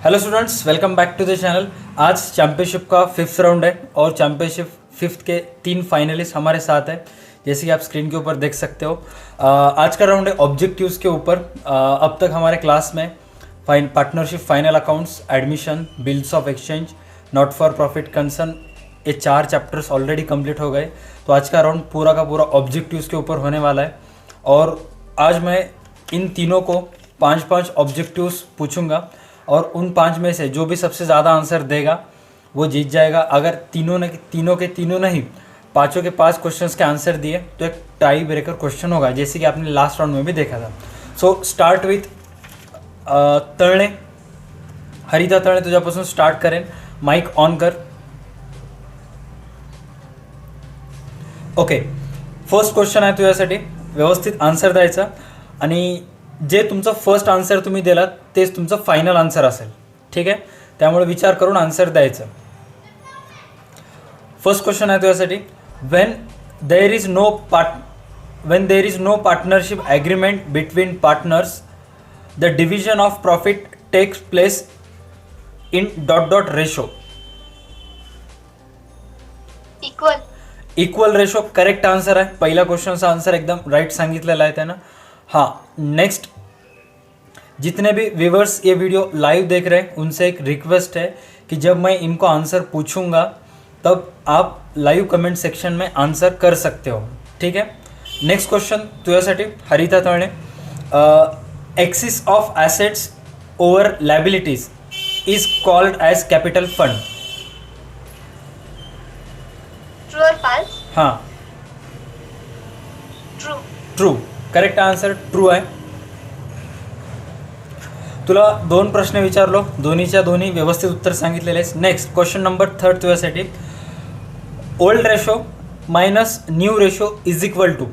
Hello students, welcome back to the channel. आज championship का 5th round है और चैम्पियनशिप 5th के 3 फाइनलिस्ट हमारे साथ है, जैसे कि आप स्क्रीन के ऊपर देख सकते हो। आज का राउंड है ऑब्जेक्टिव्स के ऊपर। अब तक हमारे क्लास में partnership, final accounts, admission, bills of exchange, not for profit concern, ये 4 चैप्टर्स ऑलरेडी कंप्लीट हो गए। तो आज का राउंड पूरा का पूरा ऑब्जेक्टिव्स के ऊपर होने वाला है और आज मैं इन तीनों को 5-5 ऑब्जेक्टिव्स पूछूंगा और उन 5 में से जो भी सबसे ज़्यादा आंसर देगा वो जीत जाएगा। अगर तीनों के तीनों नहीं, पाँचों के 5 क्वेश्चंस के आंसर दिए तो एक टाई ब्रेकर क्वेश्चन होगा, जैसे कि आपने लास्ट राउंड में भी देखा था। So start with Talane. Harita Talane, तुझ्यापासून स्टार्ट करेन। माईक ऑन कर। ओके, फर्स्ट क्वेश्चन आहे तुझ्यासाठी, व्यवस्थित आन्सर द्यायचा आणि जे तुमचं फर्स्ट आन्सर तुम्ही दिलात तेच तुमचं फायनल आन्सर असेल, ठीक आहे? त्यामुळे विचार करून आन्सर द्यायचं। फर्स्ट क्वेश्चन आहे तुझ्यासाठी, when there is no partnership agreement between partners, the division of profit takes place in ... ratio. Equal ratio correct answer आहे। पहिला क्वेश्चनचा आंसर एकदम राइट सांगितलेला आहे त्यानं। हाँ, नेक्स्ट, जितने भी व्यूवर्स ये वीडियो लाइव देख रहे हैं उनसे एक रिक्वेस्ट है कि जब मैं इनको आंसर पूछूंगा तब आप लाइव कमेंट सेक्शन में आंसर कर सकते हो, ठीक है? नेक्स्ट क्वेश्चन तुझ्यासाठी Harita Talane. Excess of assets over liabilities is called as capital fund. True और फॉल्स? हाँ, ट्रू करेक्ट आंसर ट्रू आहे। तुला 2 प्रश्न विचारलो, दोन्हीच्या दोन्ही व्यवस्थित उत्तर सांगितलेले आहेस। नेक्स्ट क्वेश्चन नंबर 3 तुझ्यासाठी, old ratio minus new ratio is equal to.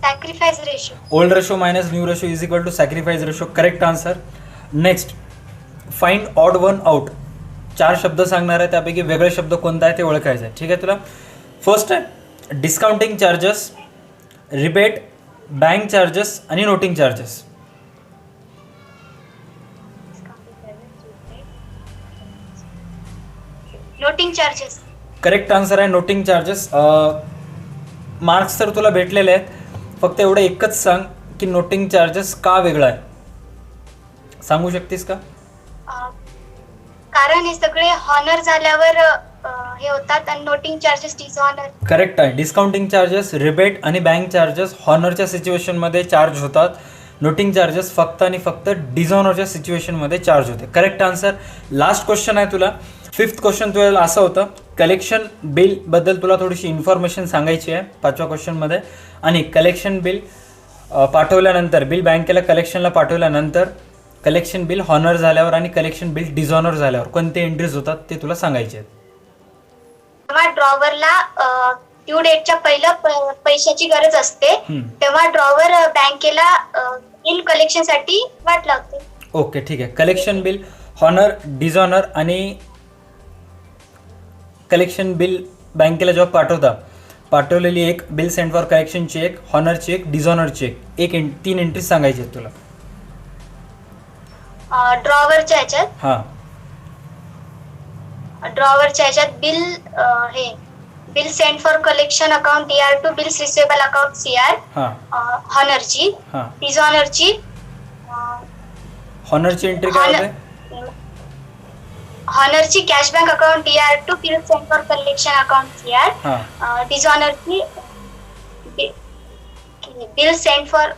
Sacrifice ratio. Old ratio minus new ratio is equal to sacrifice ratio, correct answer. Next, find odd one out. 4 शब्द सांगणार आहे, त्यापैकी वेगळे शब्द कोणता आहे ते ओळखायचं आहे, ठीक आहे तुला? फर्स्ट आहे discounting charges, rebate, bank charges आणि noting charges. Noting charges. Correct answer आहे नोटिंग चार्जेस। मार्क्स तर तुला भेटलेले आहेत, फक्त एवढं एकच सांग की नोटिंग चार्जेस का वेगळा आहे, सांगू शकतेस का? कारण हे सगळे हॉनर झाल्यावर हे होतात आणि नोटिंग चार्जेस डिसऑनर। करेक्ट आहे। डिस्काउंटिंग चार्जेस, रिबेट आणि बँक चार्जेस हॉनरच्या सिच्युएशनमध्ये चार्ज होतात, नोटिंग चार्जेस फक्त आणि फक्त डिसऑनरच्या सिच्युएशनमध्ये चार्ज होते। Correct answer. लास्ट क्वेश्चन आहे तुला, 5th क्वेश्चन तुला असं होतं, कलेक्शन बिल बद्दल तुला थोडीशी इन्फॉर्मेशन सांगायची आहे 5व्या क्वेश्चनमध्ये। आणि कलेक्शन बिल पाठवल्यानंतर, बिल बँकेला कलेक्शनला पाठवल्यानंतर कलेक्शन बिल हॉनर झाल्यावर आणि कलेक्शन बिल डिसऑनर झाल्यावर कोणते एंट्रीज होतात ते तुला सांगायचे आहेत। तेव्हा ड्रॉवरला ड्यू डेटच्या पहिलं पैशाची गरज असते, तेव्हा ड्रॉवर बँकेला बिल कलेक्शनसाठी वाट लावते। ओके, ठीक आहे। कलेक्शन बिल, हॉनर, डिसऑनर आणि कलेक्शन बिल बँकेला जेव्हा पाठवलेली एक बिल सेंड फॉर कलेक्शनची एक, हॉनरची एक, डिसऑनरची एक 3 एंट्रीज सांगायची आहेत तुला ड्रॉवरच्या ह्याच्यात। हां, ड्रॉवरच्या ह्याच्यात bill send for collection account DR to bills receivable account CR, हॉनरची, डिसऑनरची। हॉनरची एंट्री काय होते? हॉनरची cash bank account DR to bill send for collection account CR, डिसऑनरची बिल सेंड फॉर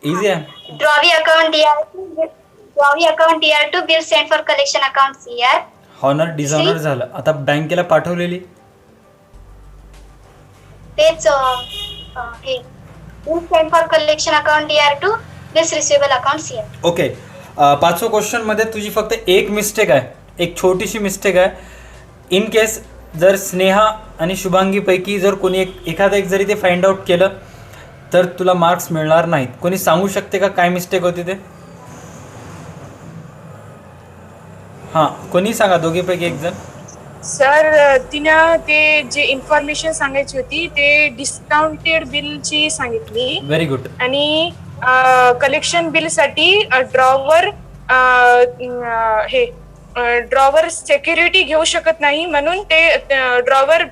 इझी आहे। Drawee account DR to bill send for collection account CR, honour dishonour झालं। आता बँकेला पाठवलेली तेच हे bill send for collection account DR to bills receivable account CR। Okay, 5व्या question मध्ये तुझी फक्त एक मिस्टेक आहे, एक छोटीशी मिस्टेक आहे। इन केस जर स्नेहा आणि शुभांगी पैकी जर कोणी एखादा एक जरी ते फाइंड आउट केलं तर तुला मार्क्स मिळणार नाहीत। कोणी सांगू शकते का काय मिस्टेक होती ते? हां, कोणी सांगा, दोघीपैकी एक जण। सर तिनं ते जे इन्फॉर्मेशन सांगायची होती ते डिस्काउंटेड बिलची सांगितली व्हेरी गुड. आणि कलेक्शन बिलसाठी ड्रॉवर हे ड्रॉवर सेक्युरिटी घेऊ शकत नाही म्हणून ते ड्रॉवर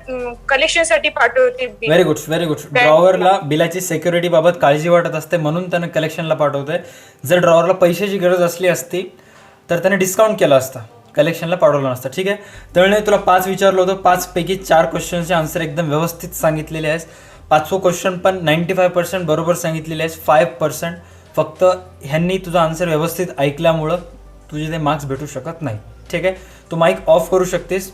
कलेक्शनसाठी पाठवते bill. Very good very good. ड्रॉवरला बिलाची सिक्युरिटी बाबत काळजी वाटत असते म्हणून त्यानं कलेक्शनला पाठवतंय. जर ड्रॉवरला पैशाची गरज असली असती तर त्याने डिस्काउंट केलं असतं, कलेक्शनला पाठवलं नसतं. ठीक आहे. तर तुला 5 विचारलं होतं, 5 पैकी 4 क्वेश्चनचे आन्सर एकदम व्यवस्थित सांगितलेले आहेस. 5वं क्वेश्चन पण 95% बरोबर सांगितलेले आहेस. 5% फक्त ह्यांनी तुझा आन्सर व्यवस्थित ऐकल्यामुळं तुझे ते मार्क्स भेटू शकत नाही. ठीक आहे. तू माईक ऑफ करू शकतेस.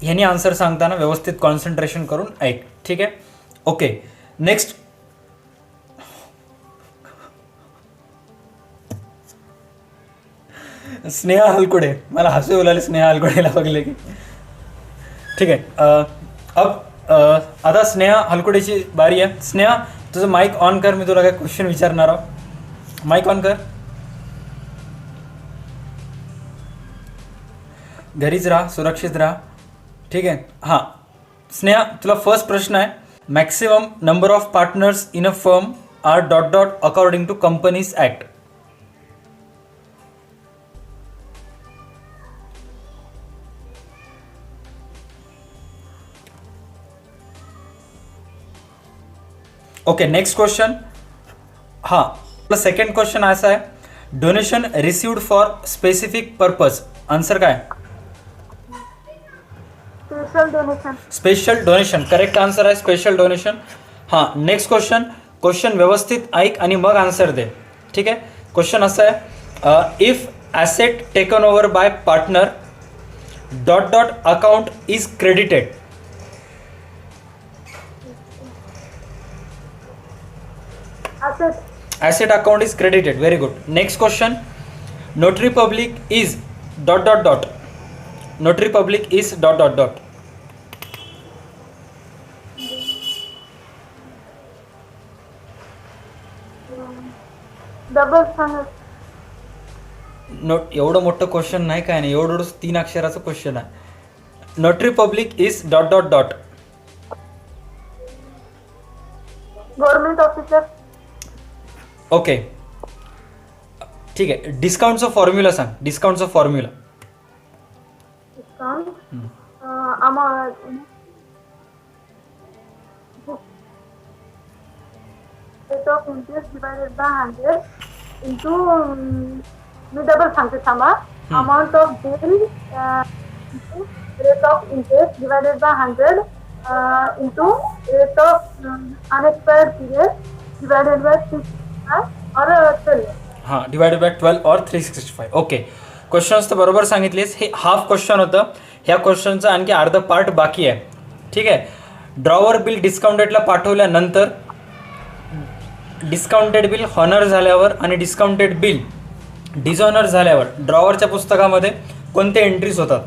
ह्यांनी आन्सर सांगताना व्यवस्थित कॉन्सन्ट्रेशन करून ऐक. ठीक आहे. ओके. नेक्स्ट स्नेहा हलकुडे. मला हसू येऊ लागले स्नेहा हलकुडेला बघले की. ठीक आहे. आता स्नेहा हलकुडेची बारी आहे. स्नेहा तुझं माईक ऑन कर, मी तुला काय क्वेश्चन विचारणार आहोत. माईक ऑन कर. घरीच राहा, सुरक्षित राहा. ठीक आहे. हां स्नेहा, तुला फर्स्ट प्रश्न आहे. Maximum number of partners in a firm are dot dot according to companies act. Okay. Next question. हां आपला सेकंड क्वेश्चन असा आहे, donation received for specific purpose. Answer काय? Special donation. करेक्ट आन्सर आहे स्पेशल डोनेशन. हां next question. Question व्यवस्थित ऐक आणि मग आन्सर दे. ठीक आहे. क्वेश्चन असा आहे, if asset taken over by partner dot dot account is credited. Asset account is credited. Very good. Next question. Notary public is dot dot dot. Notary public is dot dot dot. Note एवढं मोठं question नाही, काय नाही, एवढं 3 अक्षराचं question आहे. Notary public is dot dot dot. Government officer. Okay. ठीक आहे. डिस्काउंटचा फॉर्म्युला सांग. डिस्काउंटचा formula. Discount amount rate of interest divided by 100 into मी डबल सांगते थांबा. Amount of bill into rate of interest divided by 100 into rate of unexpired period divided by 6 और 12. हां डिवायडेड बाय 12 और 365. ओके. क्वेश्चन्स तर बरोबर सांगितलेस. हे हाफ क्वेश्चन होतं. ह्या क्वेश्चनचं आणखी अर्ध पार्ट बाकी आहे. ठीक आहे. ड्रॉवर बिल डिस्काउंटेडला पाठवल्यानंतर डिस्काउंटेड बिल हॉनर झाल्यावर आणि डिस्काउंटेड बिल डिसऑनर झाल्यावर ड्रॉवरच्या पुस्तकामध्ये कोणते एंट्रीज होतात?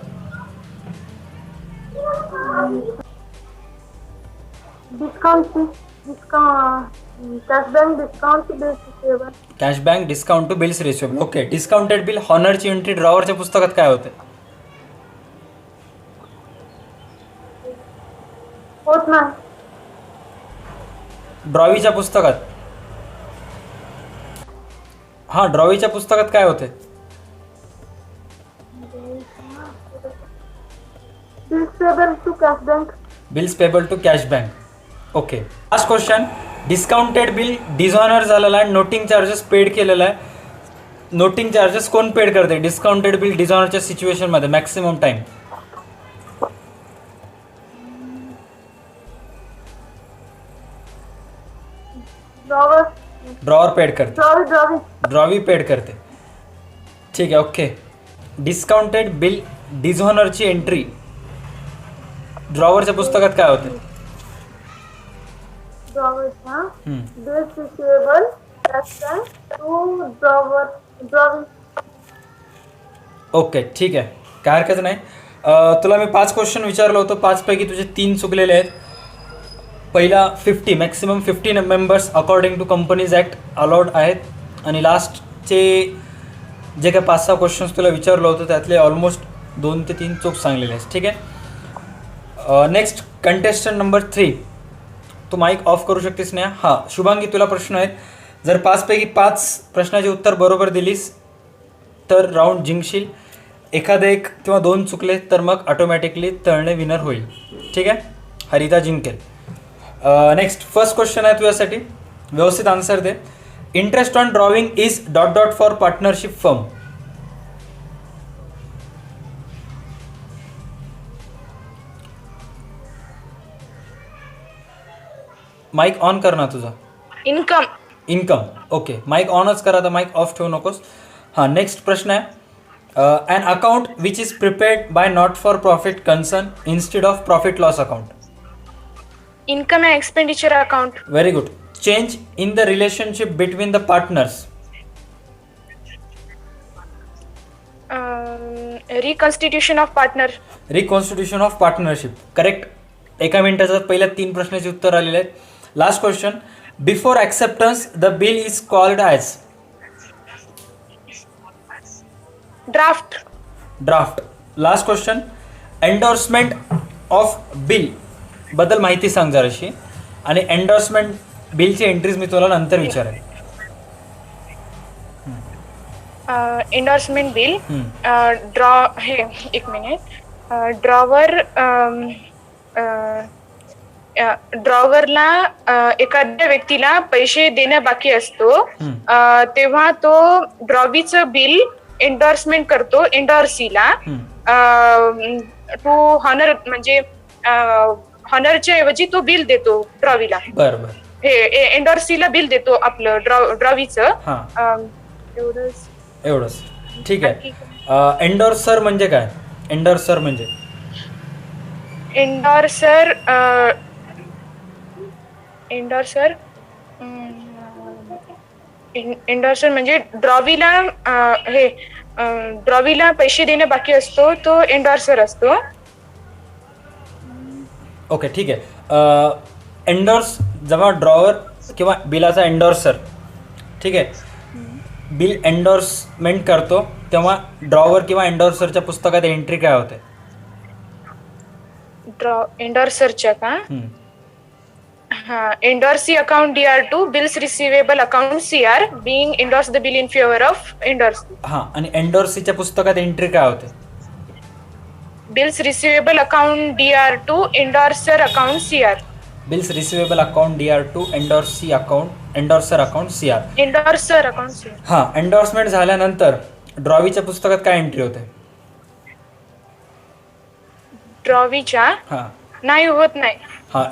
Cash bank discount to bills receivable. Okay. Discounted bill हॉनरची एंट्री ड्रॉवरच्या पुस्तकात काय होते? होत नाही. ड्रॉवीच्या पुस्तकात. हां ड्रॉवीच्या पुस्तकात काय होते? Bills payable to cash bank. Okay. Last question. Discounted bill dishonour झालेला आहे, नोटिंग चार्जेस पेड केलेला आहे. नोटिंग चार्जेस कोण पेड करते डिस्काउंटेड बिल डिसऑनरच्या सिच्युएशनमध्ये मॅक्सिमम टाइम? ड्रॉवर पेड करते. ड्रॉवी पेड करते. ठीक आहे. ओके. डिस्काउंटेड बिल डिसऑनरची एंट्री ड्रॉवरच्या पुस्तकात काय होते? ओके. ठीक आहे. काय हरकत नाही. तुला मी 5 क्वेश्चन विचारलं होतं. 5 पैकी तुझे 3 चुकलेले आहेत. पहिला 50 maximum 50 members according to companies act allowed आहेत. आणि लास्टचे जे काही 5-6 क्वेश्चन्स तुला विचारलं होतं त्यातले ऑलमोस्ट 2 ते 3 चूक सांगलेले आहेत. ठीक आहे. Next contestant number 3. तू माईक ऑफ करू शकतेस ना. हां शुभांगी, तुला प्रश्न आहेत. जर 5पैकी 5 प्रश्नाचे उत्तर बरोबर दिलीस तर राऊंड जिंकशील. एखादं एक किंवा 2 चुकले तर मग ऑटोमॅटिकली तळणे विनर होईल. ठीक आहे, हरिता जिंकेल. नेक्स्ट फर्स्ट क्वेश्चन आहे तुझ्यासाठी, व्यवस्थित आन्सर दे. Interest on drawing is dot dot for partnership firm. Mic on कर ना तुझा. इन्कम. ओके, माईक ऑनच करा, तर माईक ऑफ ठेवू नकोस. हां नेक्स्ट प्रश्न आहे. An account which is prepared by not for profit concern instead of profit loss account. Income and expenditure account. Very good. Change in the relationship between the partners. Reconstitution of partner. Reconstitution of partnership. Correct. एका मिनिटाचा पहिल्या 3 प्रश्नाचे उत्तर आलेले आहेत. Last question. Before acceptance the bill is called as. Draft. Last question. Endorsement of bill बद्दल माहिती सांग जराशी, आणि एंडोर्समेंट बिलची एंट्रीज मी तुला नंतर विचारेन. Endorsement bill. एक मिनिट. ड्रॉवरला एखाद्या व्यक्तीला पैसे देणं बाकी असतो, तेव्हा तो ड्रॉवीचं बिल एंडोर्समेंट करतो एंडोर्सीला. टू हॉनर, म्हणजे हॉनरच्या ऐवजी तो बिल देतो ड्रॉवीला. बरोबर. हे एंडोर्सीला बिल देतो आपलं ड्रॉवीचं. एवढंच. ठीक आहे. एंडोर्सर म्हणजे काय? एंडोर्सर म्हणजे एंडोर्सर म्हणजे ड्रॉवीला पैसे देणं बाकी असतो, तो एंडोर्सर असतो. ओके ठीक आहे. एंडोर्स जेव्हा ड्रॉवर किंवा बिलाचा एंडोर्सर, ठीक आहे, बिल एंडोर्समेंट करतो तेव्हा ड्रॉवर किंवा एंडोर्सरच्या पुस्तकात एंट्री काय होते? एंडोर्सरच्या का? Endorsee account DR2 bills receivable account CR being endorse the bill in favour of endorsee. आणि एंडोर्सीच्या पुस्तकात एंट्री काय होते? Bills receivable account DR2 endorser account CR. Bills receivable account DR2 endorser account CR. Endorser account CR. Endorsement झाल्यानंतर ड्रॉवीच्या पुस्तकात काय entry होते? ड्रॉवीच्या नाही होत नाही.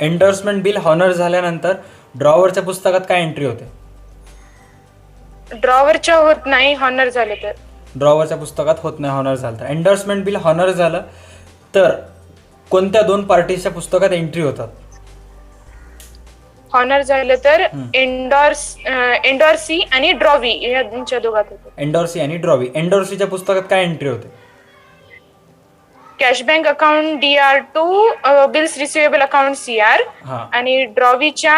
एंडोर्समेंट बिल हॉनर झाल्यानंतर ड्रॉवरच्या पुस्तकात काय एंट्री होते? ड्रॉवरच्या होत नाही, हॉनर झाले तर. ड्रॉवरच्या पुस्तकात होत नाही, हॉनर झालं तर. एंडोर्समेंट बिल हॉनर झालं तर कोणत्या 2 पार्टीच्या पुस्तकात एंट्री होतात? हॉनर झालं तर एंडोर्सी आणि ड्रॉवी यांच्या दोघात होते. एंडोर्सी आणि ड्रॉवी. एंडोर्सीच्या पुस्तकात काय एंट्री होते? Cash bank account DR2 bills receivable account CR. आणि ड्रॉवीच्या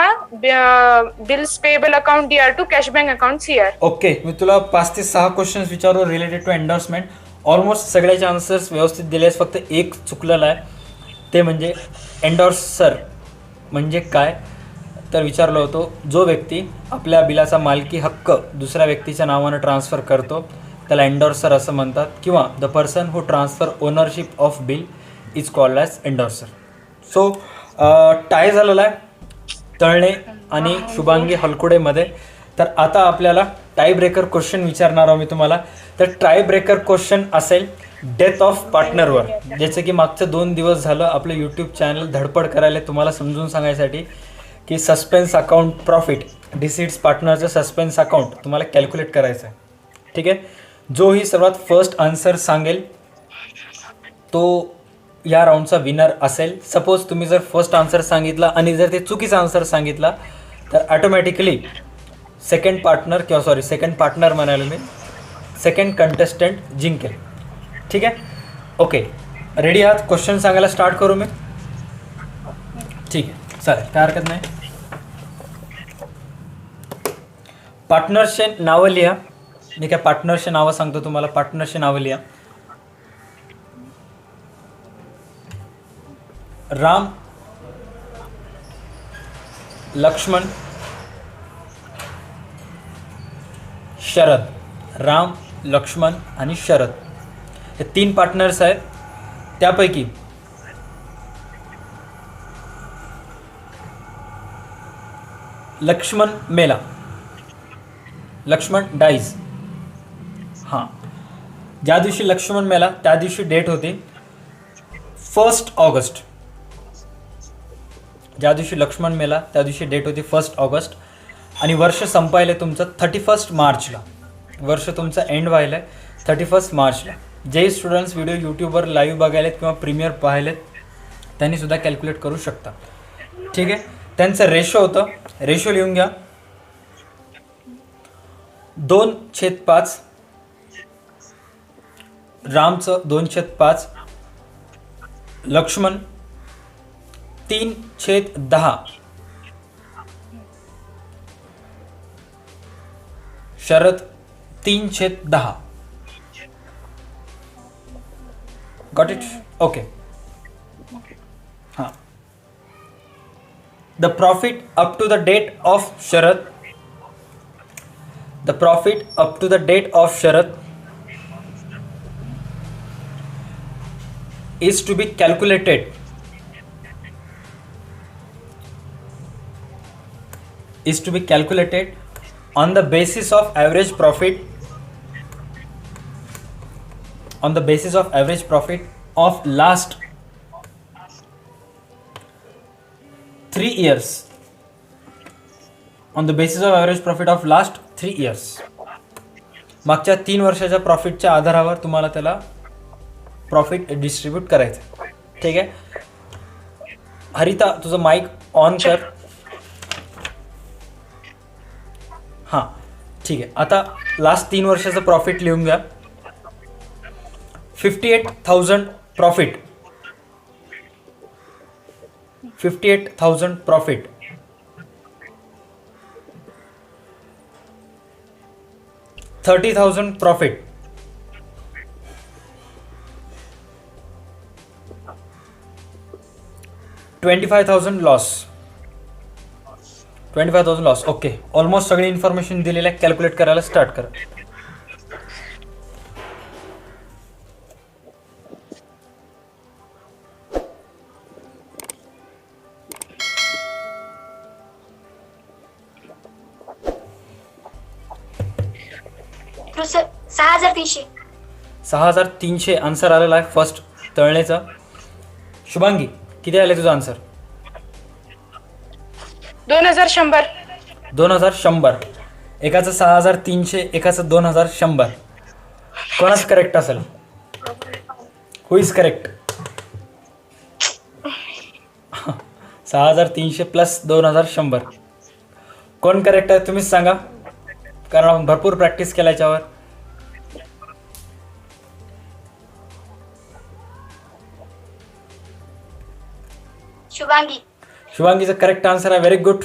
bills payable account DR2 cash bank account CR. Okay, मी तुला 5 ते 6 क्वेश्चन्स विचारू रिलेटेड टू एंडोर्समेंट. ऑलमोस्ट सगळ्याचे आन्सर्स व्यवस्थित दिले आहेत, फक्त एक चुकलेलं आहे, ते म्हणजे एंडोर्सर म्हणजे काय. तर विचारलं होतं, जो व्यक्ती आपल्या बिलाचा मालकी हक्क दुसऱ्या व्यक्तीच्या नावानं ट्रान्सफर करतो त्याला एंडोर्सर असं म्हणतात, किंवा the person who transfer ownership of bill is called as endorser. So tie झालेला आहे तळणे आणि शुभांगी हलकुडेमध्ये. तर आता आपल्याला टाय ब्रेकर क्वेश्चन विचारणार आहोत मी तुम्हाला. तर टाय ब्रेकर क्वेश्चन असेल डेथ ऑफ पार्टनरवर, ज्याचं की मागचं 2 दिवस झालं आपलं यूट्यूब चॅनल धडपड करायला तुम्हाला समजून सांगायसाठी की सस्पेन्स अकाउंट प्रॉफिट डिसिड्स पार्टनरचं सस्पेन्स अकाउंट तुम्हाला कॅल्क्युलेट करायचं आहे. ठीक आहे, जो ही सर्वात फर्स्ट आन्सर सांगेल तो या राऊंडचा विनर असेल. सपोज तुम्ही जर फर्स्ट आन्सर सांगितला आणि जर ते चुकीचा आन्सर सांगितला तर ऑटोमॅटिकली सेकंड पार्टनर म्हणालो मी, सेकंड कंटेस्टंट जिंकेल. ठीक आहे, ओके रेडी आहात? क्वेश्चन सांगायला स्टार्ट करू मी? ठीक आहे, चालेल, काय हरकत नाही. पार्टनरचे नावं लिहा. मी काय पार्टनरचे नावं सांगतो तुम्हाला, पार्टनरचे नावं लिहा. राम, लक्ष्मण, शरद. राम, लक्ष्मण आणि शरद हे 3 पार्टनर्स आहेत. त्यापैकी लक्ष्मण मेला, लक्ष्मण डाईज. हां, ज्या दिवशी लक्ष्मण मेला त्या दिवशी डेट होती 1 ऑगस्ट. ज्या दिवशी लक्ष्मण मेला त्या दिवशी डेट होती 1 ऑगस्ट. आणि वर्ष संपायला तुमचं 31 मार्चला. वर्ष तुमचं एंड व्हायला आहे 31 मार्चला. जे स्टुडंट्स व्हिडिओ यूट्यूबवर लाईव्ह बघायलेत किंवा प्रीमियर पाहिलेत त्यांनीसुद्धा कॅल्क्युलेट करू शकता. ठीक आहे. त्यांचं रेशो होतं, रेशो लिहून घ्या, 2/5. रामचं 2/5, Lakshman 3/10, Sharad 3/10. Got it? Okay. हां, the profit up to the date of Sharad, the profit up to the date of Sharad is to be calculated on the basis of average profit of last 3 years. On the basis of average profit of last 3 years. मागच्या 3 वर्षाच्या प्रॉफिटच्या आधारावर तुम्हाला त्याला profit distribute करायचं. ठीक आहे. हरिता तुझं mic on कर. हां, ठीक आहे. आता लास्ट 3 वर्षाचं प्रॉफिट लिहून घ्या. 58,000 profit, 58,000 profit, 30,000 profit, 25,000 loss, 25,000 loss. Okay, almost सगळी इन्फॉर्मेशन दिलेली आहे. कॅल्क्युलेट करायला स्टार्ट करा. सर 6,300. 6,300 आन्सर आलेला आहे फर्स्ट तळणेचा. शुभांगी किती आले तुझं आन्सर? 2,100. 2,100. एकाचं 6,300, एकाचं 2,100. कोणाच करेक्ट असेल? हु इज करेक्ट? 6,300 प्लस 2,100 कोण करेक्ट आहे तुम्हीच सांगा, कारण आपण भरपूर प्रॅक्टिस केल्या याच्यावर. शुभांगी. शुभांगीचं करेक्ट आन्सर आहे. Very good.